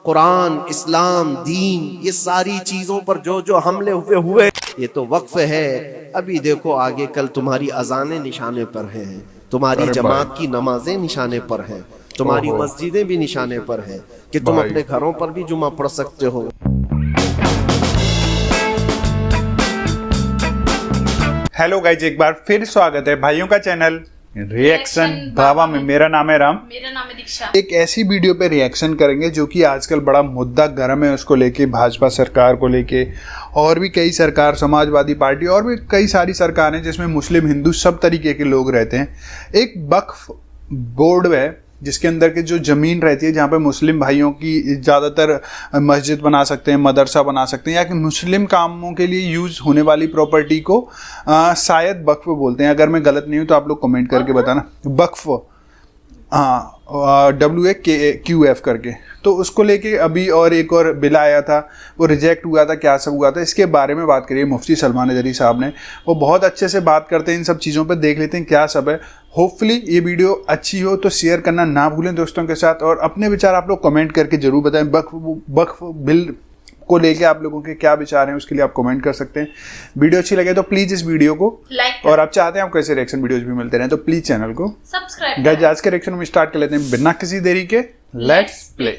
قرآن، اسلام، دین، یہ ساری چیزوں پر جو جو حملے ہوئے یہ تو وقف ہے. ابھی دیکھو آگے کل تمہاری اذانیں نشانے پر ہیں، تمہاری جماعت کی نمازیں نشانے پر ہیں، تمہاری مسجدیں بھی نشانے پر ہیں کہ تم اپنے گھروں پر بھی جمعہ پڑھ سکتے ہو. ہیلو گائز، ایک بار پھر سواگت ہے بھائیوں کا چینل ریئیکشن بھاوا میں. میرا نام ہے رام. میرا نام ہے دیکشا. ایک ایسی ویڈیو پہ ریئیکشن کریں گے جو کہ آج کل بڑا مدعا گرم ہے، اس کو لے کے بھاجپا سرکار کو لے کے، اور بھی کئی سرکار، سماج وادی پارٹی اور بھی کئی ساری سرکاریں جس میں مسلم ہندو سب طریقے کے لوگ رہتے ہیں. ایک وقف بورڈ ہے جس کے اندر کے جو زمین رہتی ہے جہاں پہ مسلم بھائیوں کی زیادہ تر مسجد بنا سکتے ہیں، مدرسہ بنا سکتے ہیں، یا کہ مسلم کاموں کے لیے یوز ہونے والی پراپرٹی کو شاید وقف بولتے ہیں. اگر میں غلط نہیں ہوں تو آپ لوگ کمنٹ کر کے بتانا. وقف، ہاں، WAQF کر کے. تو اس کو لے کے ابھی اور ایک اور بل آیا تھا، وہ ریجیکٹ ہوا تھا. کیا سب ہوا تھا اس کے بارے میں بات کریے. مفتی سلمان ادری صاحب نے، وہ بہت اچھے سے بات کرتے ہیں ان سب چیزوں پہ. دیکھ لیتے ہیں کیا سب ہے. ہوپ فلی یہ ویڈیو اچھی ہو تو شیئر کرنا نہ بھولیں دوستوں کے ساتھ، اور اپنے وچار آپ لوگ کمنٹ کر کے ضرور بتائیں. وقف بل کو لے کے آپ لوگوں کے کیا وچار ہیں اس کے لیے آپ کمنٹ کر سکتے ہیں. ویڈیو اچھی لگے تو پلیز اس ویڈیو کو لائک، اور آپ چاہتے ہیں آپ کو ایسے ریئیکشن ویڈیوز بھی ملتے رہیں تو پلیز چینل کو سبسکرائب. گائز آج کے ریئیکشن میں اسٹارٹ کر لیتے ہیں بنا کسی دیری کے. لیٹس پلے.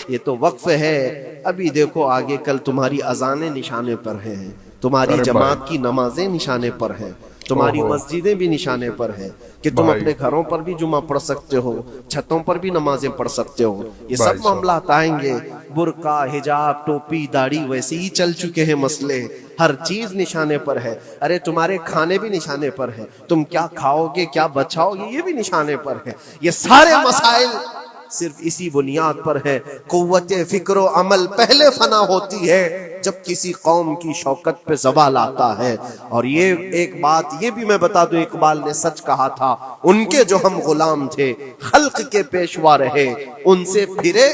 یہ تو وقف ہے. ابھی دیکھو آگے کل تمہاری اذانیں نشانے پر ہیں، تمہاری جماعت کی نمازیں نشانے پر ہیں، تمہاری مسجدیں بھی نشانے پر ہیں کہ تم اپنے گھروں پر بھی جمعہ پڑھ سکتے ہو، چھتوں پر بھی نمازیں پڑھ سکتے ہو. یہ سب معاملات آئیں گے. برقع، حجاب، ٹوپی، داڑھی ویسے ہی چل چکے ہیں مسئلے. ہر چیز نشانے پر ہے. ارے تمہارے کھانے بھی نشانے پر ہیں، تم کیا کھاؤ گے، کیا بچاؤ گے، یہ بھی نشانے پر ہے. یہ سارے مسائل صرف اسی بنیاد پر ہے. قوت فکر و عمل پہلے فنا ہوتی ہے جب کسی قوم کی شوکت پہ زوال آتا ہے. اور یہ ایک بات یہ بھی میں بتا دوں، اقبال نے سچ کہا تھا، ان کے جو ہم غلام تھے خلق کے پیشوا رہے، ان سے پھرے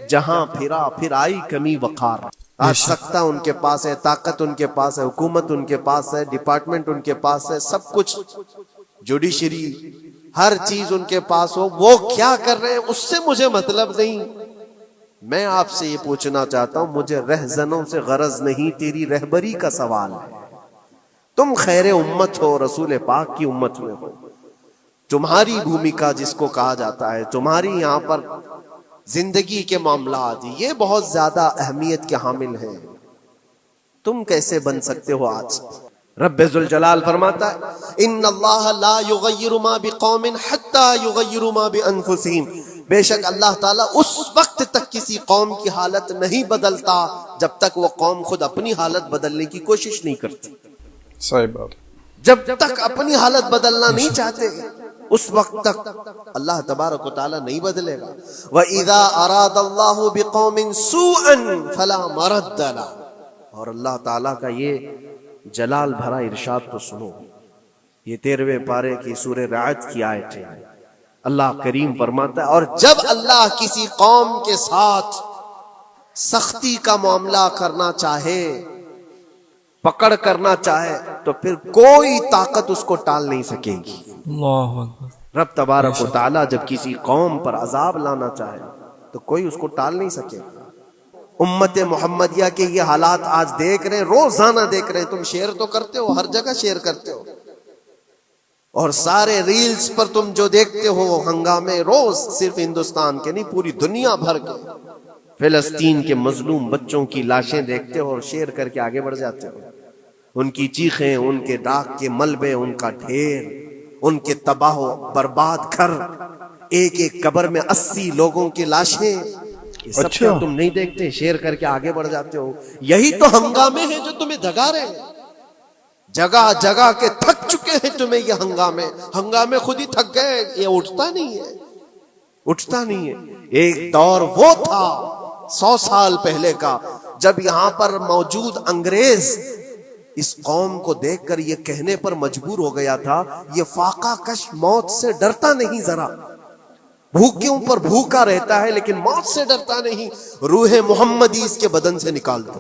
جہاں پھرا پھر آئی کمی وقار. آج سکتہ ان کے پاس ہے، طاقت ان کے پاس ہے، حکومت ان کے پاس ہے، ڈپارٹمنٹ ان کے پاس ہے، سب کچھ، جوڈیشری، ہر چیز ان کے پاس ہو. وہ کیا کر رہے ہیں اس سے مجھے مطلب نہیں. میں آپ سے یہ پوچھنا چاہتا ہوں، مجھے رہزنوں سے غرض نہیں، تیری رہبری کا سوال ہے. تم خیر امت ہو، رسول پاک کی امت میں ہو. تمہاری بھومکا جس کو کہا جاتا ہے، تمہاری یہاں پر زندگی کے معاملات یہ بہت زیادہ اہمیت کے حامل ہیں. تم کیسے بن سکتے ہو آج؟ رب ذوالجلال فرماتا ہے ان اللہ لا یغیر ما بقوم حتی یغیروا ما بانفسہم. بے شک اللہ تعالیٰ اس وقت تک کسی قوم کی حالت نہیں بدلتا جب تک وہ قوم خود اپنی حالت بدلنے کی کوشش نہیں کرتی. صحیح بات. جب تک اپنی حالت بدلنا نہیں چاہتے اس وقت تک اللہ تبارک و تعالیٰ نہیں بدلے گا. وَإِذَا أَرَادَ اللَّهُ بِقَوْمٍ سُوءًا فَلَا مَرَدَّ لَهُ. اور اللہ تعالیٰ کا یہ جلال بھرا ارشاد تو سنو. یہ 13ویں پارے کی سورہ رعد کی آیت ہے. اللہ کریم فرماتا ہے، اور جب اللہ کسی قوم کے ساتھ سختی کا معاملہ کرنا چاہے، پکڑ کرنا چاہے، تو پھر کوئی طاقت اس کو ٹال نہیں سکے گی. اللہ اکبر. رب تبارک و تعالیٰ جب کسی قوم پر عذاب لانا چاہے تو کوئی اس کو ٹال نہیں سکے. امت محمدیہ کے یہ حالات آج دیکھ رہے ہیں، روزانہ دیکھ رہے ہیں. تم شیئر تو کرتے ہو، ہر جگہ شیئر کرتے ہو، اور سارے ریلز پر تم جو دیکھتے ہو ہنگامے، روز صرف ہندوستان کے نہیں پوری دنیا بھر کے فلسطین کے مظلوم بچوں کی لاشیں دیکھتے ہو اور شیئر کر کے آگے بڑھ جاتے ہو. ان کی چیخیں، ان کے ڈاک کے ملبے، ان کا ڈھیر، ان کے تباہ و برباد گھر، ایک ایک قبر میں 80 لوگوں کی لاشیں. یہ سب کیا تم نہیں دیکھتے؟ شیئر کر کے آگے بڑھ جاتے ہو. یہی تو ہنگامے ہیں جو تمہیں دگا رہے ہیں. جگہ جگہ کے تھک چکے ہیں تمہیں یہ ہنگامے خود ہی تھک گئے. یہ اٹھتا نہیں ہے. ایک دور وہ تھا 100 سال پہلے کا جب یہاں پر موجود انگریز اس قوم کو دیکھ کر یہ کہنے پر مجبور ہو گیا تھا، یہ فاقہ کش موت سے ڈرتا نہیں، ذرا بھوکیوں پر بھوکا رہتا ہے لیکن موت سے ڈرتا نہیں. روح محمدی اس کے بدن سے نکال دو.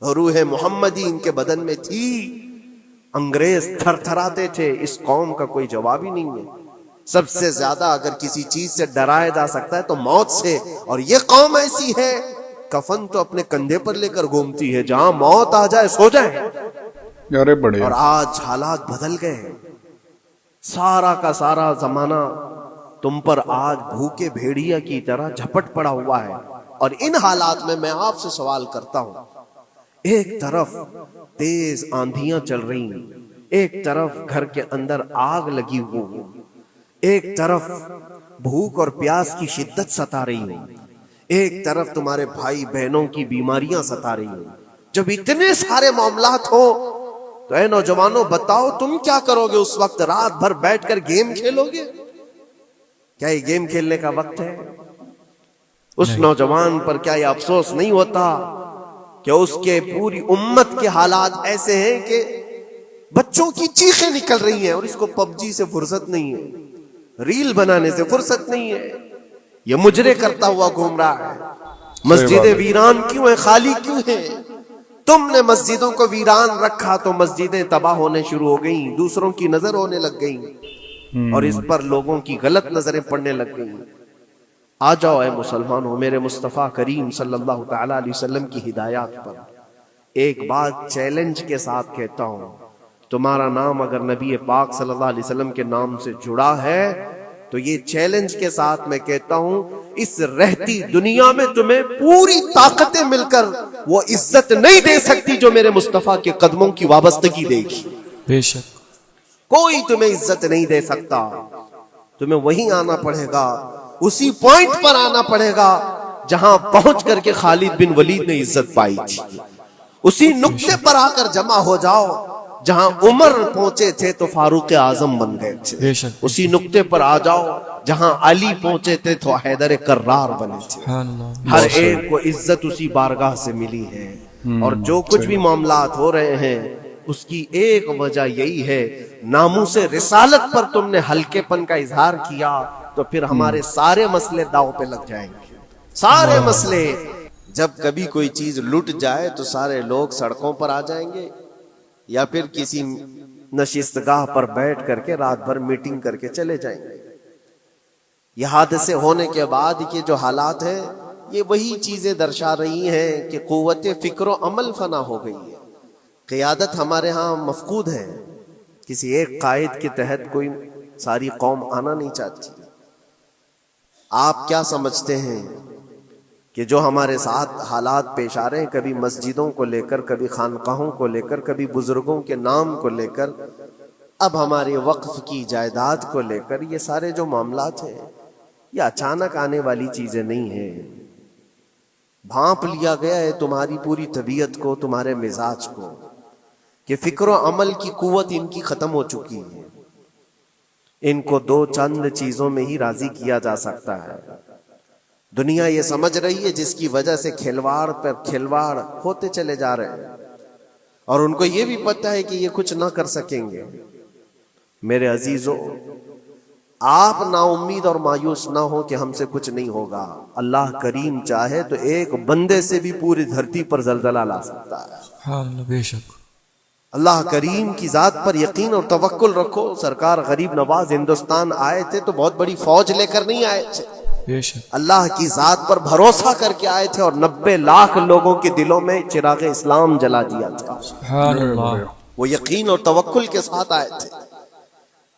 روح محمدی ان کے بدن میں تھی. انگریز تھر تھراتے تھے. اس قوم کا کوئی جواب ہی نہیں ہے. سب سے زیادہ اگر کسی چیز سے ڈرایا جا سکتا ہے تو موت سے، اور یہ قوم ایسی ہے کفن تو اپنے کندھے پر لے کر گھومتی ہے، جہاں موت آ جائے سو جائے۔ ارے بڑے، اور آج حالات بدل گئے، سارا کا سارا زمانہ تم پر آج بھوکے بھیڑیا کی طرح جھپٹ پڑا ہوا ہے۔ اور ان حالات میں آپ سے سوال کرتا ہوں، ایک طرف تیز آندھیاں چل رہی ہیں، ایک طرف گھر کے اندر آگ لگی ہوئی، ایک طرف بھوک اور پیاس کی شدت ستا رہی ہے، ایک طرف تمہارے بھائی بہنوں کی بیماریاں ستا رہی ہیں۔ جب اتنے سارے معاملات ہو تو اے نوجوانوں بتاؤ تم کیا کرو گے اس وقت؟ رات بھر بیٹھ کر گیم کھیلو گے؟ کیا یہ گیم کھیلنے کا وقت ہے؟ اس نوجوان پر کیا یہ افسوس نہیں ہوتا کہ اس کے پوری امت کے حالات ایسے ہیں کہ بچوں کی چیخیں نکل رہی ہیں اور اس کو پب جی سے فرصت نہیں ہے، ریل بنانے سے فرصت نہیں ہے، یہ مجرے کرتا ہوا گھوم رہا ہے۔ مسجدیں ویران کیوں ہیں، خالی کیوں ہیں؟ تم نے مسجدوں کو ویران رکھا تو مسجدیں تباہ ہونے شروع ہو گئیں، دوسروں کی نظر ہونے لگ گئیں اور اس پر لوگوں کی غلط نظریں پڑنے لگ گئیں۔ آ جاؤ اے مسلمانوں میرے مصطفیٰ کریم صلی اللہ تعالی علیہ وسلم کی ہدایات پر۔ ایک بات چیلنج کے ساتھ کہتا ہوں، تمہارا نام اگر نبی پاک صلی اللہ علیہ وسلم کے نام سے جڑا ہے تو یہ چیلنج کے ساتھ میں کہتا ہوں، اس رہتی دنیا میں تمہیں پوری طاقتیں مل کر وہ عزت نہیں دے سکتی جو میرے مصطفیٰ کے قدموں کی وابستگی دے گی۔ بے شک کوئی تمہیں عزت نہیں دے سکتا، تمہیں وہیں آنا پڑے گا، اسی پوائنٹ پر آنا پڑے گا جہاں پہنچ کر کے خالد بن ولید نے عزت پائی تھی۔ اسی نقطے پر آ کر جمع ہو جاؤ جہاں عمر پہنچے تھے تو فاروق اعظم بن گئے تھے، اسی نقطے پر آ جاؤ جہاں علی پہنچے تھے تو حیدر کرار بنے تھے۔ ہر ایک کو عزت اسی بارگاہ سے ملی ہے، اور جو کچھ بھی معاملات ہو رہے ہیں اس کی ایک وجہ یہی ہے، ناموس رسالت پر تم نے ہلکے پن کا اظہار کیا تو پھر ہمارے سارے مسئلے داؤ پہ لگ جائیں گے، سارے مسئلے۔ جب کبھی کوئی چیز لٹ جائے تو سارے لوگ سڑکوں پر آ جائیں گے یا پھر کسی نشستگاہ پر بیٹھ کر کے رات بھر میٹنگ کر کے چلے جائیں گے۔ یہ حادثے ہونے کے بعد کے جو حالات ہیں یہ وہی چیزیں درشا رہی ہیں کہ قوت فکر و عمل فنا ہو گئی ہے، قیادت ہمارے ہاں مفقود ہے، کسی ایک قائد کے تحت کوئی ساری قوم آنا نہیں چاہتی۔ آپ کیا سمجھتے ہیں کہ جو ہمارے ساتھ حالات پیش آ رہے ہیں، کبھی مسجدوں کو لے کر، کبھی خانقاہوں کو لے کر، کبھی بزرگوں کے نام کو لے کر، اب ہمارے وقف کی جائیداد کو لے کر، یہ سارے جو معاملات ہیں یہ اچانک آنے والی چیزیں نہیں ہیں، بھانپ لیا گیا ہے تمہاری پوری طبیعت کو، تمہارے مزاج کو، کہ فکر و عمل کی قوت ان کی ختم ہو چکی ہے۔ ان کو دو چند چیزوں میں ہی راضی کیا جا سکتا ہے۔ دنیا یہ سمجھ رہی ہے جس کی وجہ سے کھلواڑ پر کھلواڑ ہوتے چلے جا رہے ہیں، اور ان کو یہ بھی پتہ ہے کہ یہ کچھ نہ کر سکیں گے۔ میرے عزیزو، آپ نا امید اور مایوس نہ ہو کہ ہم سے کچھ نہیں ہوگا۔ اللہ کریم چاہے تو ایک بندے سے بھی پوری دھرتی پر زلزلہ لا سکتا ہے۔ بے شک اللہ کریم کی ذات پر یقین اور توکل رکھو۔ سرکار غریب نواز ہندوستان آئے تھے تو بہت بڑی فوج لے کر نہیں آئے تھے، بے شک اللہ کی ذات پر بھروسہ کر کے آئے تھے، اور 90 لاکھ لوگوں کے دلوں میں چراغ اسلام جلا دیا تھا۔ سبحان اللہ، وہ یقین اور توکل کے ساتھ آئے تھے۔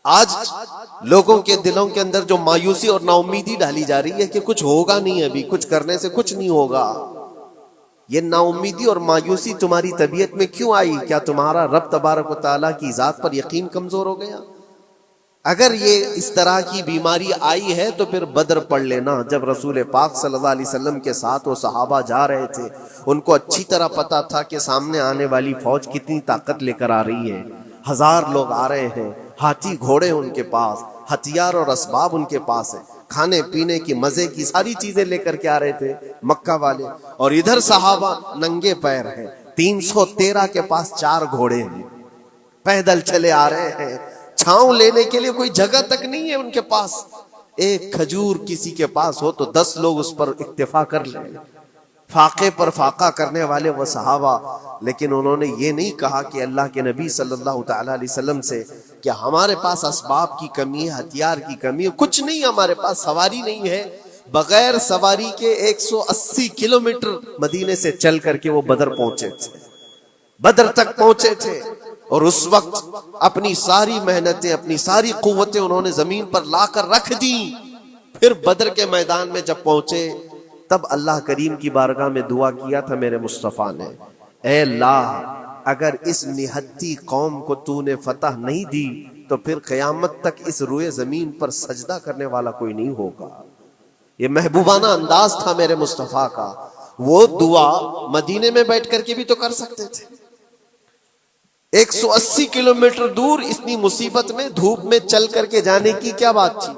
آج لوگوں کے دلوں کے اندر جو مایوسی اور نا امیدی ڈالی جا رہی ہے کہ کچھ ہوگا نہیں، ابھی کچھ کرنے سے کچھ نہیں ہوگا، یہ نا امیدی اور مایوسی تمہاری طبیعت میں کیوں آئی؟ کیا تمہارا رب تبارک و تعالیٰ کی ذات پر یقین کمزور ہو گیا؟ اگر یہ اس طرح کی بیماری آئی ہے تو پھر بدر پڑھ لینا۔ جب رسول پاک صلی اللہ علیہ وسلم کے ساتھ وہ صحابہ جا رہے تھے، ان کو اچھی طرح پتا تھا کہ سامنے آنے والی فوج کتنی طاقت لے کر آ رہی ہے، 1000 لوگ آ رہے ہیں، ہاتھی گھوڑے ان کے پاس، ہتھیار اور اسباب ان کے پاس ہے، کھانے پینے کی مزے کی ساری چیزیں لے کر کے آ رہے تھے مکہ والے، اور ادھر صحابہ ننگے پیر ہیں، 313 کے پاس 4 گھوڑے ہیں، پیدل چلے آ رہے ہیں، چھاؤں لینے کے لیے کوئی جگہ تک نہیں ہے ان کے پاس، ایک کھجور کسی کے پاس ہو تو 10 لوگ اس پر اکتفا کر لیں، فاقے پر فاقہ کرنے والے وہ صحابہ۔ لیکن انہوں نے یہ نہیں کہا کہ اللہ کے نبی صلی اللہ تعالی علیہ وسلم سے کہ ہمارے پاس اسباب کی کمی ہے، ہتھیار کی کمی ہے، کچھ نہیں ہمارے پاس، سواری نہیں ہے. بغیر سواری کے 180 کلومیٹر مدینے سے چل کر کے وہ بدر پہنچے تھے، بدر تک پہنچے تھے. اور اس وقت اپنی ساری محنتیں، اپنی ساری قوتیں انہوں نے زمین پر لا کر رکھ دی. پھر بدر کے میدان میں جب پہنچے تب اللہ کریم کی بارگاہ میں دعا کیا تھا میرے مصطفیٰ نے، اے اللہ اگر اس نہتی قوم کو تو نے فتح نہیں دی تو پھر قیامت تک اس روئے زمین پر سجدہ کرنے والا کوئی نہیں ہوگا. یہ محبوبانہ انداز تھا میرے مصطفیٰ کا. وہ دعا مدینے میں بیٹھ کر کے بھی تو کر سکتے تھے. 180 کلومیٹر دور اتنی مصیبت میں دھوپ میں چل کر کے جانے کی کیا بات تھی؟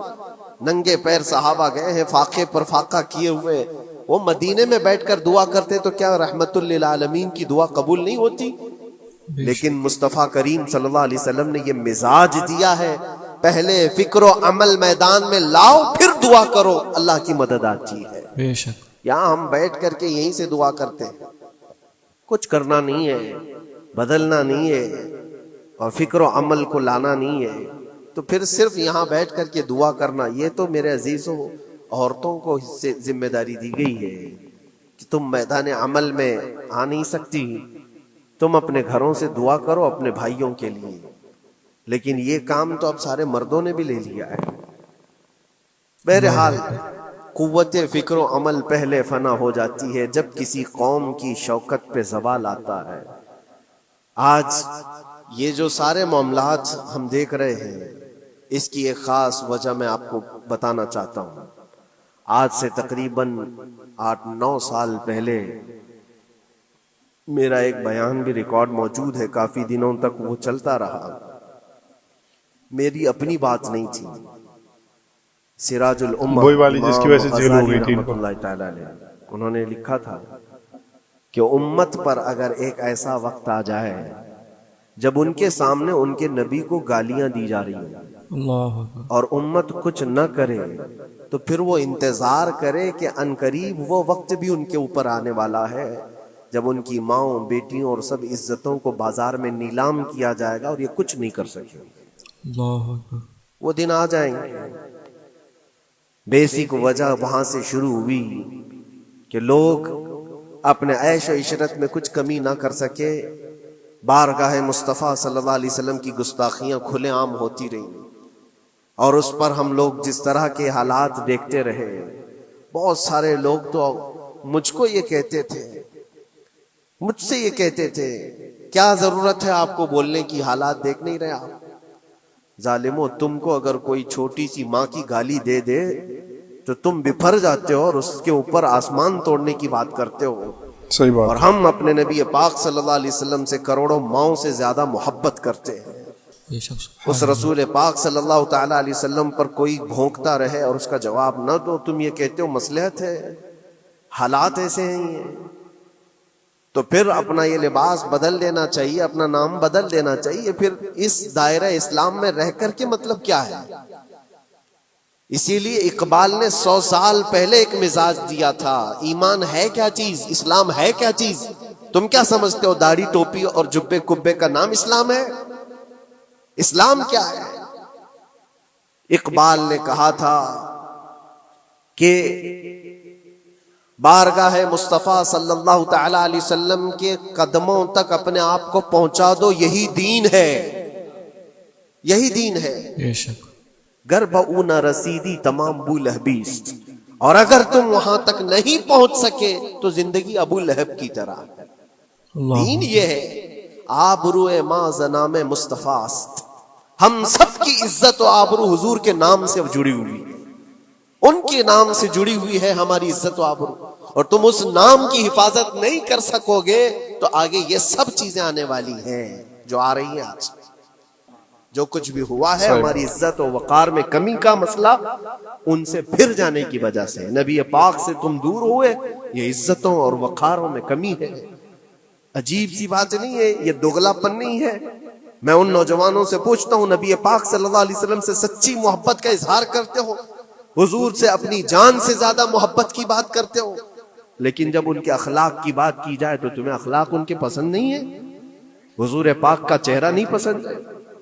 ننگے پیر صحابہ گئے ہیں فاقے پر فاقہ کیے ہوئے. وہ مدینے میں بیٹھ کر دعا کرتے تو کیا رحمت للعالمین کی دعا قبول نہیں ہوتی؟ لیکن مصطفیٰ کریم صلی اللہ علیہ وسلم نے یہ مزاج دیا ہے، پہلے فکر و عمل میدان میں لاؤ پھر دعا کرو، اللہ کی مدد آتی ہے. بے شک. یہاں ہم بیٹھ کر کے یہیں سے دعا کرتے ہیں، کچھ کرنا نہیں ہے، بدلنا نہیں ہے اور فکر و عمل کو لانا نہیں ہے، تو پھر صرف یہاں بیٹھ کر کے دعا کرنا، یہ تو میرے عزیزوں عورتوں کو اس سے ذمہ داری دی گئی ہے کہ تم میدان عمل میں آ نہیں سکتی، تم اپنے گھروں سے دعا کرو اپنے بھائیوں کے لیے. لیکن یہ کام تو اب سارے مردوں نے بھی لے لیا ہے. بہرحال قوت فکر و عمل پہلے فنا ہو جاتی ہے جب کسی قوم کی شوکت پہ زوال آتا ہے. آج یہ جو سارے معاملات ہم دیکھ رہے ہیں اس کی ایک خاص وجہ میں آپ کو بتانا چاہتا ہوں. آج سے تقریباً 8-9 سال پہلے میرا ایک بیان بھی ریکارڈ موجود ہے، کافی دنوں تک وہ چلتا رہا. میری اپنی بات نہیں تھی، سراج الامہ وہی والی جس کی وجہ سے جیل ہو گئی تھی رحمۃ اللہ تعالی علیہ، انہوں نے لکھا تھا کہ امت پر اگر ایک ایسا وقت آ جائے جب ان کے سامنے ان کے نبی کو گالیاں دی جا رہی ہیں اللہ اور امت کچھ نہ کرے تو پھر وہ انتظار کرے کہ عنقریب وہ وقت بھی ان کے اوپر آنے والا ہے جب ان کی ماؤں، بیٹیوں اور سب عزتوں کو بازار میں نیلام کیا جائے گا اور یہ کچھ نہیں کر سکے. اللہ. وہ دن آ جائیں گے. بیسک وجہ وہاں سے شروع ہوئی کہ لوگ اپنے عیش و عشرت میں کچھ کمی نہ کر سکے. بارگاہ مصطفیٰ صلی اللہ علیہ وسلم کی گستاخیاں کھلے عام ہوتی رہیں اور اس پر ہم لوگ جس طرح کے حالات دیکھتے رہے. بہت سارے لوگ تو مجھ کو یہ کہتے تھے، مجھ سے یہ کہتے تھے کیا ضرورت ہے آپ کو بولنے کی، حالات دیکھ نہیں رہے آپ؟ ظالمو، تم کو اگر کوئی چھوٹی سی ماں کی گالی دے دے تو تم بپھر جاتے ہو اور اس کے اوپر آسمان توڑنے کی بات کرتے ہو. صحیح بات. اور ہم اپنے نبی پاک صلی اللہ علیہ وسلم سے کروڑوں ماؤں سے زیادہ محبت کرتے ہیں. بے شک. اس رسول پاک صلی اللہ تعالی علیہ وسلم پر کوئی بھونکتا رہے اور اس کا جواب نہ دو، تم یہ کہتے ہو مصلحت ہے، حالات ایسے ہیں یہ. تو پھر اپنا یہ لباس بدل لینا چاہیے، اپنا نام بدل دینا چاہیے. پھر اس دائرہ اسلام میں رہ کر کے مطلب کیا ہے؟ اسی لیے اقبال نے 100 سال پہلے ایک مزاج دیا تھا، ایمان ہے کیا چیز، اسلام ہے کیا چیز. تم کیا سمجھتے ہو داڑھی ٹوپی اور جبے کبے کا نام اسلام ہے؟ اسلام کیا ہے؟ اقبال نے کہا تھا کہ بارگاہ مصطفیٰ صلی اللہ تعالی علیہ وسلم کے قدموں تک اپنے آپ کو پہنچا دو، یہی دین ہے، یہی دین ہے. بے شک. گر بہو نہ رسیدی تمام ابو لہبیس، اور اگر تم وہاں تک نہیں پہنچ سکے تو زندگی ابو لہب کی طرح. دین یہ ہے آبرو ما زنام مصطفیٰ است، ہم سب کی عزت و آبرو حضور کے نام سے جڑی ہوئی، ان کے نام سے جڑی ہوئی ہے ہماری عزت و آبرو. اور تم اس نام کی حفاظت نہیں کر سکو گے تو آگے یہ سب چیزیں آنے والی ہیں جو آ رہی ہیں. آج جو کچھ بھی ہوا ہے ہماری عزت و وقار میں کمی کا مسئلہ ان سے پھر جانے کی وجہ سے. نبی پاک سے تم دور ہوئے، یہ عزتوں اور وقاروں میں کمی ہے. عجیب سی بات نہیں ہے، یہ دوغلا پن نہیں ہے. میں ان نوجوانوں سے پوچھتا ہوں، نبی پاک صلی اللہ علیہ وسلم سے سچی محبت کا اظہار کرتے ہو، حضور سے اپنی جان سے زیادہ محبت کی بات کرتے ہو، لیکن جب ان کے اخلاق کی بات کی جائے تو تمہیں اخلاق ان کے پسند نہیں ہے، حضور پاک کا چہرہ نہیں پسند ہے،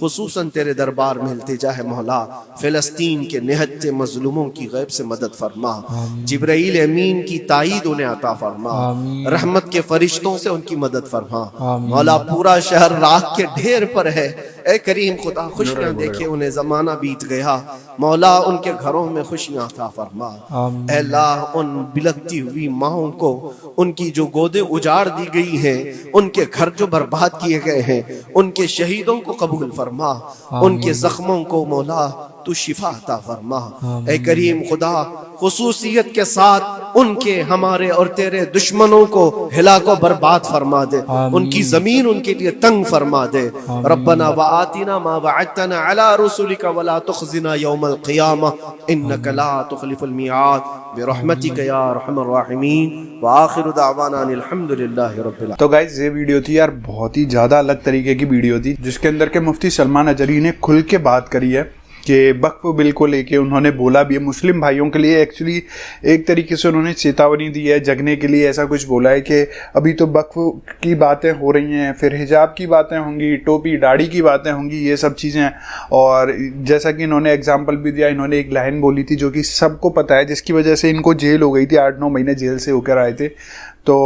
خصوصاً تیرے دربار میں التجا ہے مولا، فلسطین کے نہتے مظلوموں کی غیب سے مدد فرما، جبرائیل امین کی تائید انہیں عطا فرما، رحمت کے فرشتوں سے ان کی مدد فرما مولا۔ پورا شہر راکھ کے ڈھیر پر ہے، اے کریم خدا خوشیاں دیکھے انہیں زمانہ بیت گیا مولا، ان کے گھروں میں خوشیاں عطا فرما۔ اے اللہ ان بلکتی ہوئی ماؤں کو، ان کی جو گودیں اجاڑ دی گئی ہیں، ان کے گھر جو برباد کیے گئے ہیں، ان کے شہیدوں کو قبول فرما، ان کے زخموں کو مولا تو شفا عطا فرما۔ اے کریم خدا خصوصیت کے ساتھ ان کے، ہمارے اور تیرے دشمنوں کو ہلاک و برباد فرما دے، ان کی زمین ان کے لیے تنگ فرما دے۔ ربنا وآتنا ما وعدتنا على رسلك ولا تخزنا يوم القيامة انك لا تخلف الميعاد برحمتك يا ارحم الراحمين وآخر دعوانا ان الحمد لله رب العالمين۔ تو گائز یہ ویڈیو تھی یار، بہت ہی زیادہ الگ طریقے کی ویڈیو تھی، جس کے اندر کہ مفتی سلمان اجری نے کھل کے بات کری ہے کہ وقف بل کو لے کے انہوں نے بولا بھی ہے مسلم بھائیوں کے لیے، ایکچولی ایک طریقے سے انہوں نے چیتاونی دی ہے، جگنے کے لیے ایسا کچھ بولا ہے کہ ابھی تو وقف کی باتیں ہو رہی ہیں، پھر حجاب کی باتیں ہوں گی، ٹوپی داڑھی کی باتیں ہوں گی، یہ سب چیزیں۔ اور جیسا کہ انہوں نے اگزامپل بھی دیا، انہوں نے ایک لائن بولی تھی جو کہ سب کو پتہ ہے، جس کی وجہ سے ان کو جیل ہو گئی تھی، 8-9 مہینے جیل سے ہو کر آئے تھے۔ تو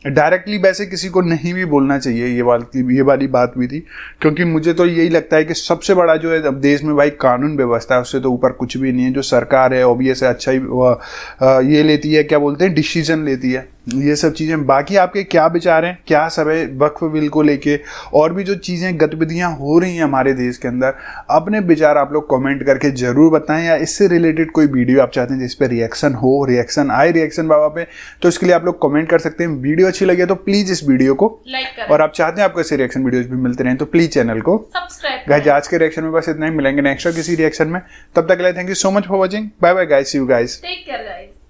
ڈائریکٹلی ویسے کسی کو نہیں بھی بولنا چاہیے، یہ والی بات بھی تھی، کیونکہ مجھے تو یہی لگتا ہے کہ سب سے بڑا جو ہے اب دیش میں بھائی قانون ویوستھا ہے، اس سے تو اوپر کچھ بھی نہیں ہے۔ جو سرکار ہے اوبیس ہے، اچھا ہی یہ لیتی ہے، کیا بولتے ہیں، ڈیسیژن لیتی ہے، یہ سب چیزیں۔ باقی آپ کے کیا بچار ہیں، کیا سب ہے وقف بل کو لے کے، اور بھی جو چیزیں گتیودیاں ہو رہی ہیں ہمارے دیش کے اندر، اپنے بچار آپ لوگ کامنٹ کر کے ضرور بتائیں، یا اس سے ریلیٹڈ کوئی ویڈیو آپ چاہتے ہیں جس پہ ریئیکشن ہو، ریئیکشن آئے ریئیکشن بابا پہ، تو اس کے لیے آپ لوگ کامنٹ کر سکتے ہیں۔ ویڈیو اچھی لگے تو پلیز اس ویڈیو کو لائک کریں، اور آپ چاہتے ہیں آپ کو ایسے ریئیکشن ویڈیوز بھی ملتے رہیں تو پلیز چینل کو سبسکرائب گائز۔ آج کے ریئیکشن میں بس اتنا ہی، ملیں گے نیکسٹ کسی ریئیکشن میں، تب تک کے لیے thank you so much for watching, bye bye guys, see you guys. Take care guys.